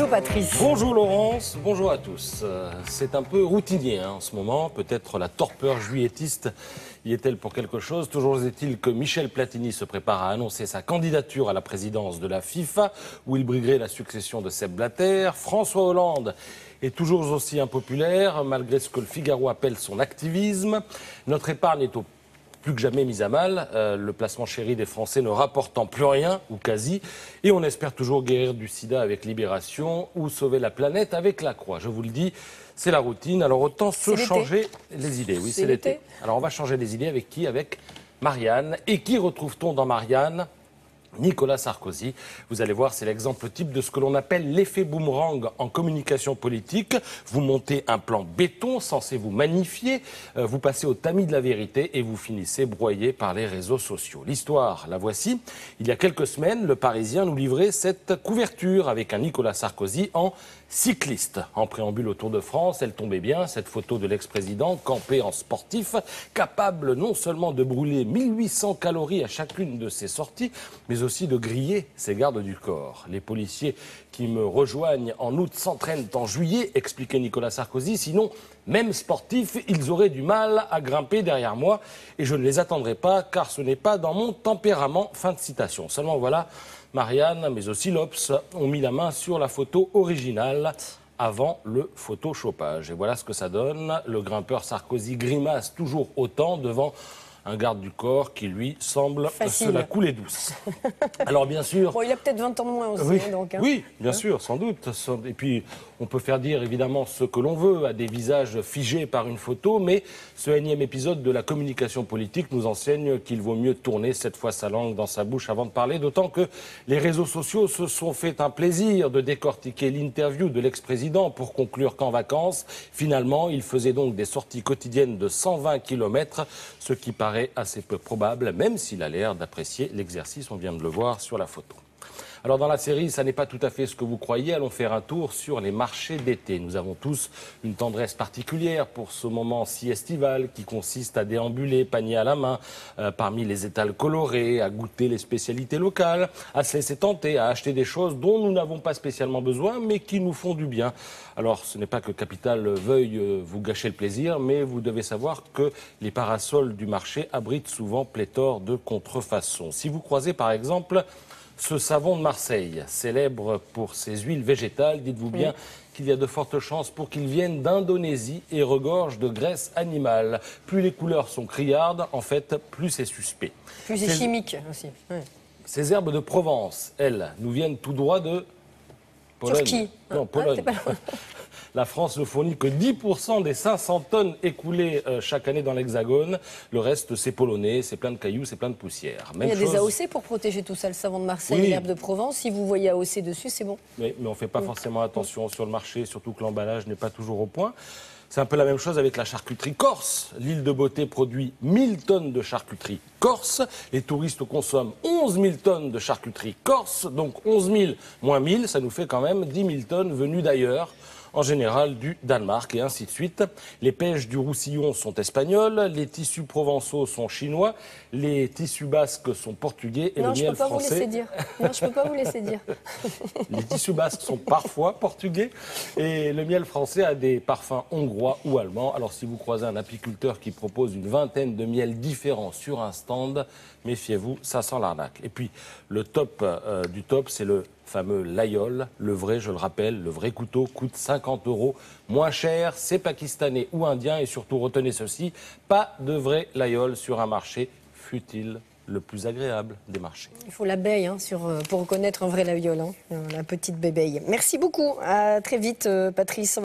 Bonjour Patrice. Bonjour Laurence, bonjour à tous. C'est un peu routinier en ce moment, peut-être la torpeur juillettiste y est-elle pour quelque chose. Toujours est-il que Michel Platini se prépare à annoncer sa candidature à la présidence de la FIFA, où il briguerait la succession de Sepp Blatter. François Hollande est toujours aussi impopulaire, malgré ce que le Figaro appelle son activisme. Notre épargne est au plus que jamais mise à mal, le placement chéri des Français ne rapportant plus rien, ou quasi, et on espère toujours guérir du sida avec Libération ou sauver la planète avec La Croix. Je vous le dis, c'est la routine, alors autant se changer les idées. Oui, c'est l'été. Alors on va changer les idées avec qui? Avec Marianne. Et qui retrouve-t-on dans Marianne? Nicolas Sarkozy. Vous allez voir, c'est l'exemple type de ce que l'on appelle l'effet boomerang en communication politique. Vous montez un plan béton censé vous magnifier, vous passez au tamis de la vérité et vous finissez broyé par les réseaux sociaux. L'histoire, la voici. Il y a quelques semaines, le Parisien nous livrait cette couverture avec un Nicolas Sarkozy en cycliste. En préambule au Tour de France, elle tombait bien, cette photo de l'ex-président campé en sportif, capable non seulement de brûler 1800 calories à chacune de ses sorties, mais aussi de griller ses gardes du corps. Les policiers qui me rejoignent en août s'entraînent en juillet, expliquait Nicolas Sarkozy, sinon, même sportifs, ils auraient du mal à grimper derrière moi et je ne les attendrai pas car ce n'est pas dans mon tempérament. Fin de citation. Seulement voilà, Marianne, mais aussi l'Obs, ont mis la main sur la photo originale avant le photoshopage. Et voilà ce que ça donne. Le grimpeur Sarkozy grimace toujours autant devant un garde du corps qui, lui, semble se la couler douce. Alors, bien sûr... Bon, il a peut-être 20 ans de moins aussi. Oui, donc, hein. Oui, bien sûr, sans doute. Et puis, on peut faire dire, évidemment, ce que l'on veut à des visages figés par une photo, mais ce énième épisode de la communication politique nous enseigne qu'il vaut mieux tourner cette fois sa langue dans sa bouche avant de parler, d'autant que les réseaux sociaux se sont fait un plaisir de décortiquer l'interview de l'ex-président pour conclure qu'en vacances, finalement, il faisait donc des sorties quotidiennes de 120 km, ce qui paraît assez peu probable, même s'il a l'air d'apprécier l'exercice, on vient de le voir sur la photo. Alors dans la série, ça n'est pas tout à fait ce que vous croyez, allons faire un tour sur les marchés d'été. Nous avons tous une tendresse particulière pour ce moment si estival qui consiste à déambuler, panier à la main, parmi les étals colorés, à goûter les spécialités locales, à se laisser tenter, à acheter des choses dont nous n'avons pas spécialement besoin, mais qui nous font du bien. Alors ce n'est pas que Capital veuille vous gâcher le plaisir, mais vous devez savoir que les parasols du marché abritent souvent pléthore de contrefaçons. Si vous croisez par exemple ce savon de Marseille, célèbre pour ses huiles végétales, dites-vous bien qu'il y a de fortes chances pour qu'il vienne d'Indonésie et regorge de graisse animale. Plus les couleurs sont criardes, en fait, plus c'est suspect. Plus c'est chimique aussi. Oui. Ces herbes de Provence, elles, nous viennent tout droit de Pologne. Turquie. Non, Pologne. La France ne fournit que 10% des 500 tonnes écoulées chaque année dans l'Hexagone. Le reste, c'est polonais, c'est plein de cailloux, c'est plein de poussière. Il y a des AOC pour protéger tout ça, le savon de Marseille et l'herbe de Provence. Si vous voyez AOC dessus, c'est bon. Mais on ne fait pas forcément attention sur le marché, surtout que l'emballage n'est pas toujours au point. C'est un peu la même chose avec la charcuterie corse. L'île de Beauté produit 1000 tonnes de charcuterie corse. Les touristes consomment 11 000 tonnes de charcuterie corse. Donc 11 000 moins 1000, ça nous fait quand même 10 000 tonnes venues d'ailleurs. En général du Danemark et ainsi de suite. Les pêches du Roussillon sont espagnoles, les tissus provençaux sont chinois, les tissus basques sont portugais et le miel français... Non, je ne peux pas vous laisser dire. Les tissus basques sont parfois portugais et le miel français a des parfums hongrois ou allemands. Alors si vous croisez un apiculteur qui propose une vingtaine de miels différents sur un stand, méfiez-vous, ça sent l'arnaque. Et puis le top du top, c'est le fameux l'aïeul, le vrai, je le rappelle, le vrai couteau coûte 50 €, moins cher, c'est pakistanais ou indien et surtout retenez ceci, pas de vrai l'aïeul sur un marché, fût-il le plus agréable des marchés. Il faut l'abeille pour reconnaître un vrai l'aïeul, la petite bébé. Merci beaucoup, à très vite Patrice.